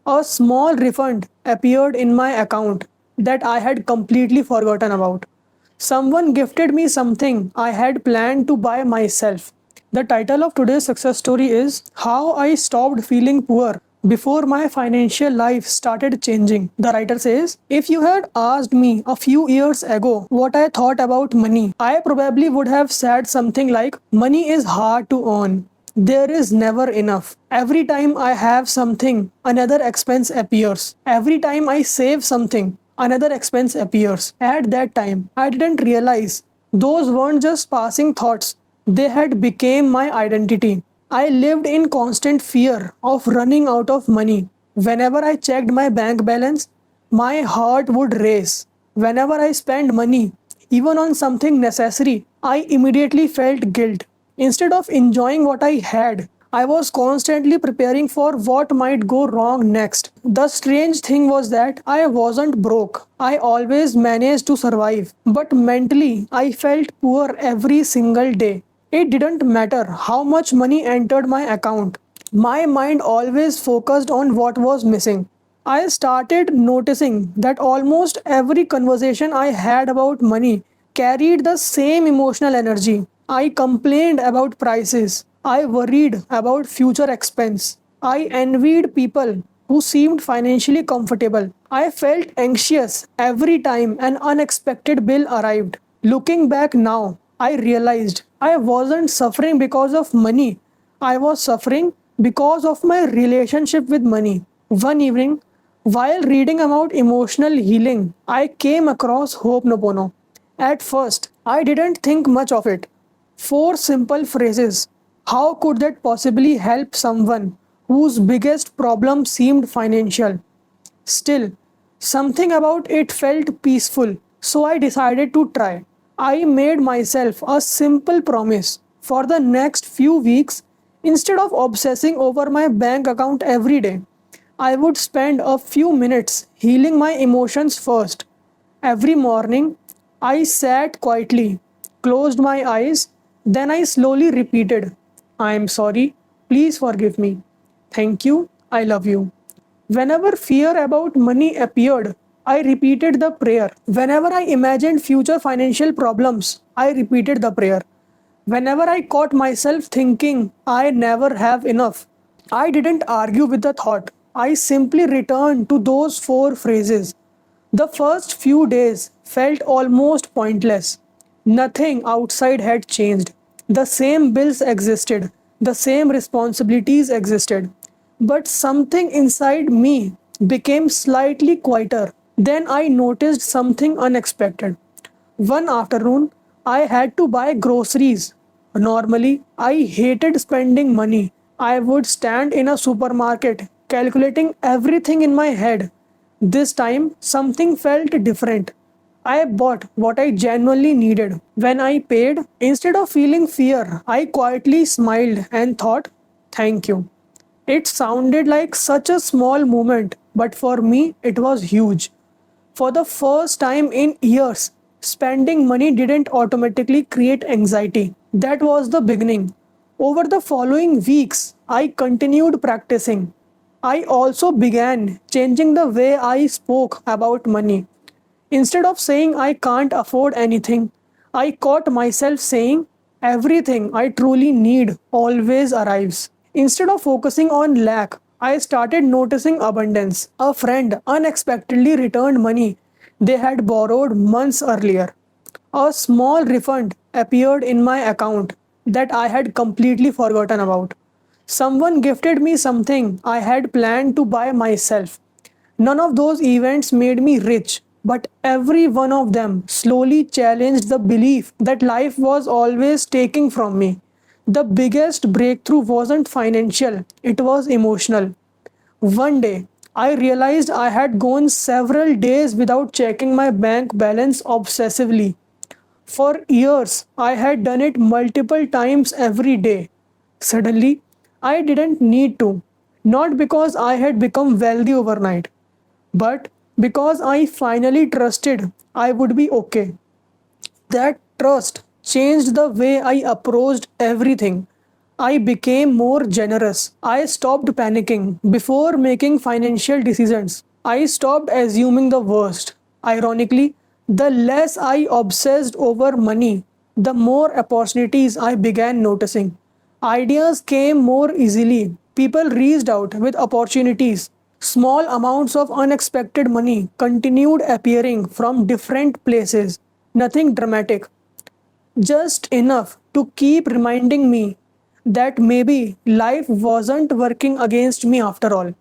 A small refund appeared in my account that I had completely forgotten about. Someone gifted me something I had planned to buy myself. The title of today's success story is How I Stopped Feeling Poor Before My Financial Life Started Changing. The writer says, if you had asked me a few years ago what I thought about money, I probably would have said something like, money is hard to earn. There is never enough. Every time I have something, another expense appears. Every time I save something, another expense appears. At that time, I didn't realize those weren't just passing thoughts. They had become my identity. I lived in constant fear of running out of money. Whenever I checked my bank balance, my heart would race. Whenever I spent money, even on something necessary, I immediately felt guilt. Instead of enjoying what I had, I was constantly preparing for what might go wrong next. The strange thing was that I wasn't broke. I always managed to survive. But mentally, I felt poor every single day. It didn't matter how much money entered my account. My mind always focused on what was missing. I started noticing that almost every conversation I had about money carried the same emotional energy. I complained about prices. I worried about future expense. I envied people who seemed financially comfortable. I felt anxious every time an unexpected bill arrived. Looking back now, I realized I wasn't suffering because of money. I was suffering because of my relationship with money. One evening, while reading about emotional healing, I came across Ho'oponopono. At first, I didn't think much of it. Four simple phrases. How could that possibly help someone whose biggest problem seemed financial? Still, something about it felt peaceful, so I decided to try. I made myself a simple promise. For the next few weeks, instead of obsessing over my bank account every day, I would spend a few minutes healing my emotions first. Every morning, I sat quietly, closed my eyes, then I slowly repeated, I am sorry, please forgive me. Thank you, I love you. Whenever fear about money appeared, I repeated the prayer. Whenever I imagined future financial problems, I repeated the prayer. Whenever I caught myself thinking I never have enough, I didn't argue with the thought. I simply returned to those four phrases. The first few days felt almost pointless. Nothing outside had changed. The same bills existed, the same responsibilities existed. But something inside me became slightly quieter. Then I noticed something unexpected. One afternoon, I had to buy groceries. Normally, I hated spending money. I would stand in a supermarket calculating everything in my head. This time, something felt different. I bought what I genuinely needed. When I paid, instead of feeling fear, I quietly smiled and thought, thank you. It sounded like such a small moment, but for me, it was huge. For the first time in years, spending money didn't automatically create anxiety. That was the beginning. Over the following weeks, I continued practicing. I also began changing the way I spoke about money. Instead of saying I can't afford anything, I caught myself saying everything I truly need always arrives. Instead of focusing on lack, I started noticing abundance. A friend unexpectedly returned money they had borrowed months earlier. A small refund appeared in my account that I had completely forgotten about. Someone gifted me something I had planned to buy myself. None of those events made me rich, but every one of them slowly challenged the belief that life was always taking from me. The biggest breakthrough wasn't financial, it was emotional. One day, I realized I had gone several days without checking my bank balance obsessively. For years, I had done it multiple times every day. Suddenly, I didn't need to. Not because I had become wealthy overnight, but because I finally trusted I would be okay. That trust changed the way I approached everything. I became more generous. I stopped panicking before making financial decisions. I stopped assuming the worst. Ironically, the less I obsessed over money, the more opportunities I began noticing. Ideas came more easily. People reached out with opportunities. Small amounts of unexpected money continued appearing from different places. Nothing dramatic, just enough to keep reminding me that maybe life wasn't working against me after all.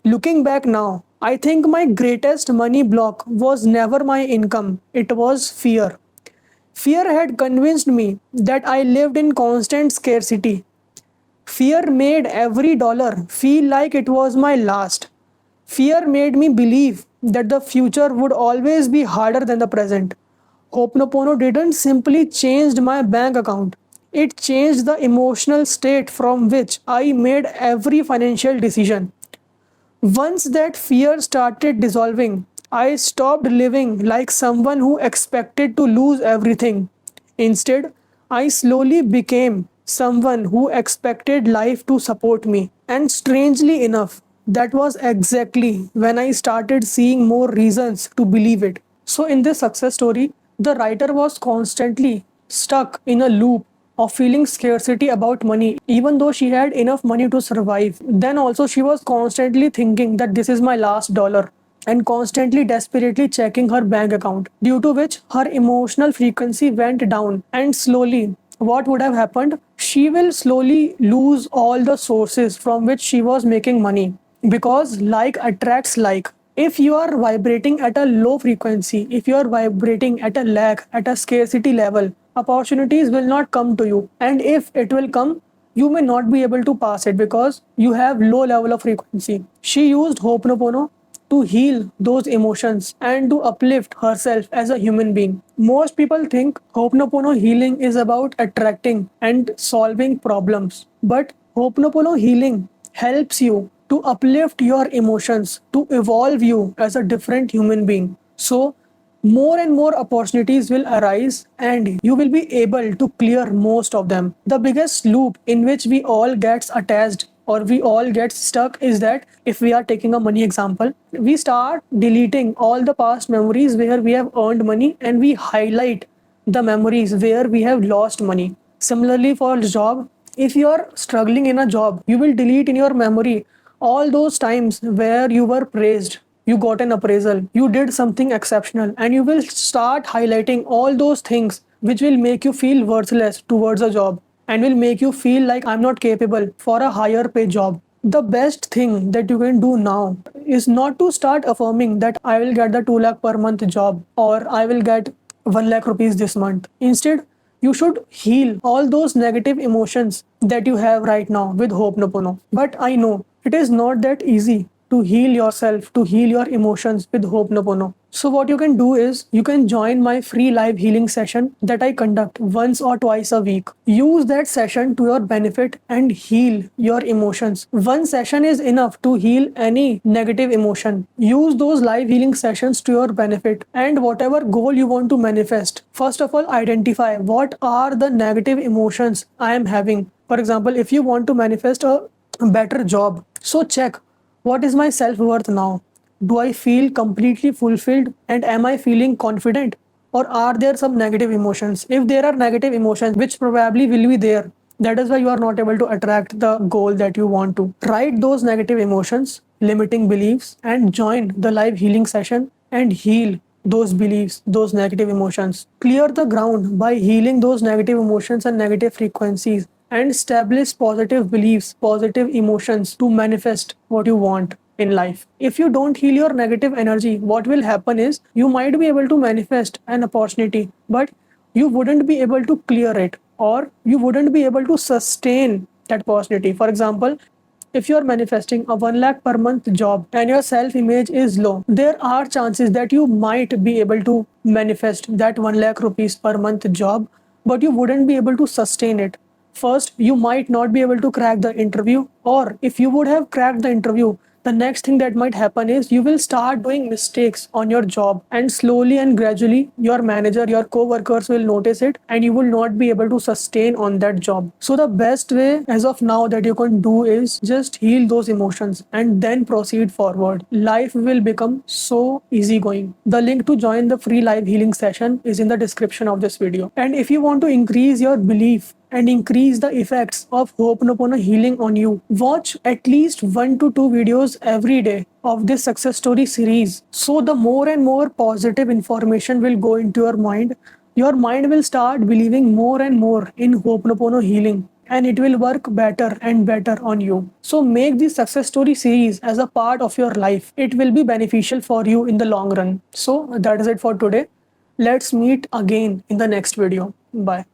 Looking back now, I think my greatest money block was never my income, it was fear. Fear had convinced me that I lived in constant scarcity. Fear made every dollar feel like it was my last. Fear made me believe that the future would always be harder than the present. Ho'oponopono didn't simply change my bank account. It changed the emotional state from which I made every financial decision. Once that fear started dissolving, I stopped living like someone who expected to lose everything. Instead, I slowly became someone who expected life to support me. And strangely enough, that was exactly when I started seeing more reasons to believe it. So, in this success story, the writer was constantly stuck in a loop of feeling scarcity about money, even though she had enough money to survive. Then also, she was constantly thinking that this is my last dollar and constantly desperately checking her bank account, due to which her emotional frequency went down. And slowly, what would have happened? She will slowly lose all the sources from which she was making money, because like attracts like. If you are vibrating at a low frequency, if you are vibrating at a lack, at a scarcity level, opportunities will not come to you. And if it will come, you may not be able to pass it because you have low level of frequency. She used Ho'oponopono to heal those emotions and to uplift herself as a human being. Most people think Ho'oponopono healing is about attracting and solving problems, but Ho'oponopono healing helps you to uplift your emotions, to evolve you as a different human being. So, more and more opportunities will arise and you will be able to clear most of them. The biggest loop in which we all gets attached or we all get stuck is that if we are taking a money example, we start deleting all the past memories where we have earned money and we highlight the memories where we have lost money. Similarly, for job, if you are struggling in a job, you will delete in your memory all those times where you were praised, you got an appraisal, you did something exceptional, and you will start highlighting all those things which will make you feel worthless towards a job and will make you feel like I'm not capable for a higher pay job. The best thing that you can do now is not to start affirming that I will get the 2 lakh per month job or I will get 1 lakh rupees this month. Instead, you should heal all those negative emotions that you have right now with Ho'oponopono. But I know it is not that easy to heal yourself, to heal your emotions with Ho'oponopono. So what you can do is you can join my free live healing session that I conduct once or twice a week. Use that session to your benefit and heal your emotions. One session is enough to heal any negative emotion. Use those live healing sessions to your benefit and whatever goal you want to manifest. First of all, identify what are the negative emotions I am having. For example, if you want to manifest a better job, so check what is my self worth now? Do I feel completely fulfilled and am I feeling confident? Or are there some negative emotions? If there are negative emotions, which probably will be there, that is why you are not able to attract the goal that you want to. Write those negative emotions, limiting beliefs, and join the live healing session and heal those beliefs, those negative emotions. Clear the ground by healing those negative emotions and negative frequencies and establish positive beliefs, positive emotions to manifest what you want in life. If you don't heal your negative energy, what will happen is you might be able to manifest an opportunity, but you wouldn't be able to clear it or you wouldn't be able to sustain that opportunity. For example, if you are manifesting a 1 lakh per month job and your self image is low, there are chances that you might be able to manifest that 1 lakh rupees per month job, but you wouldn't be able to sustain it. First, you might not be able to crack the interview, or if you would have cracked the interview, the next thing that might happen is you will start doing mistakes on your job, and slowly and gradually your manager, your co-workers will notice it, and you will not be able to sustain on that job. So the best way as of now that you can do is just heal those emotions and then proceed forward. Life will become so easygoing. The link to join the free live healing session is in the description of this video. And if you want to increase your belief and increase the effects of Ho'oponopono healing on you, watch at least 1 to 2 videos every day of this success story series. So the more and more positive information will go into your mind will start believing more and more in Ho'oponopono healing, and it will work better and better on you. So make this success story series as a part of your life. It will be beneficial for you in the long run. So that is it for today. Let's meet again in the next video. Bye.